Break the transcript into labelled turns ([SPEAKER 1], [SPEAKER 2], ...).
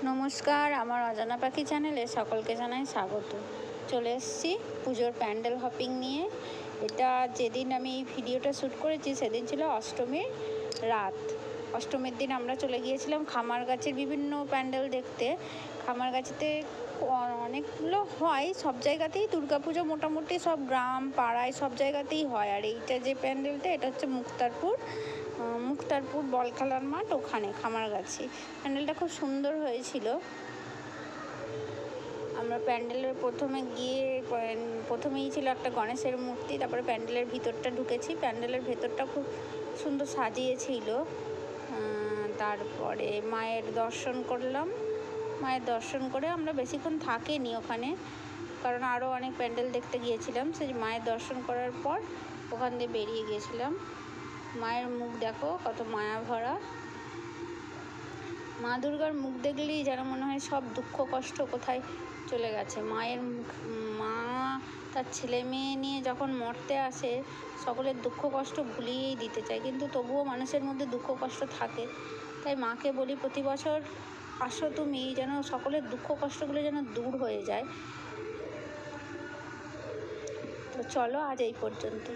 [SPEAKER 1] নমস্কার, আমার অজানা পাখি চ্যানেলে সকলকে জানাই স্বাগত। চলে এসেছি পুজোর প্যান্ডেল হপিং নিয়ে। এটা যেদিন আমি এই ভিডিওটা শ্যুট করেছি সেদিন ছিল অষ্টমীর রাত। অষ্টমীর দিন আমরা চলে গিয়েছিলাম খামারগাছির বিভিন্ন প্যান্ডেল দেখতে। খামারগাছিতে অনেকগুলো হয়, সব জায়গাতেই দুর্গাপুজো মোটামুটি সব গ্রাম পাড়ায় সব জায়গাতেই হয়। আর এইটা যে প্যান্ডেলটা এটা হচ্ছে মুক্তারপুর বল খেলার মাঠ, ওখানে খামারগাছি। প্যান্ডেলটা খুব সুন্দর হয়েছিল। আমরা প্যান্ডেলের প্রথমেই ছিল একটা গণেশের মূর্তি, তারপরে প্যান্ডেলের ভিতরটা ঢুকেছি। প্যান্ডেলের ভেতরটা খুব সুন্দর সাজিয়েছিল। তারপরে মায়ের দর্শন করলাম। মায়ের দর্শন করে আমরা বেশিক্ষণ থাকিনি ওখানে, কারণ আরও অনেক প্যান্ডেল দেখতে গিয়েছিলাম। সেই মায়ের দর্শন করার পর ওখান দিয়ে বেরিয়ে গিয়েছিলাম। মায়ের মুখ দেখো কত মায়া ভরা। মা দুর্গার মুখ দেখলেই যেন মনে হয় সব দুঃখ কষ্ট কোথায় চলে গেছে। মা তার ছেলে মেয়ে নিয়ে যখন মরতে আসে সকলের দুঃখ কষ্ট ভুলিয়েই দিতে চায়, কিন্তু তবুও মানুষের মধ্যে দুঃখ কষ্ট থাকে। তাই মাকে বলি প্রতি বছর আসো তুমি, যেন সকলের দুঃখ কষ্টগুলো যেন দূর হয়ে যায়। তো চলো, আজ এই পর্যন্ত।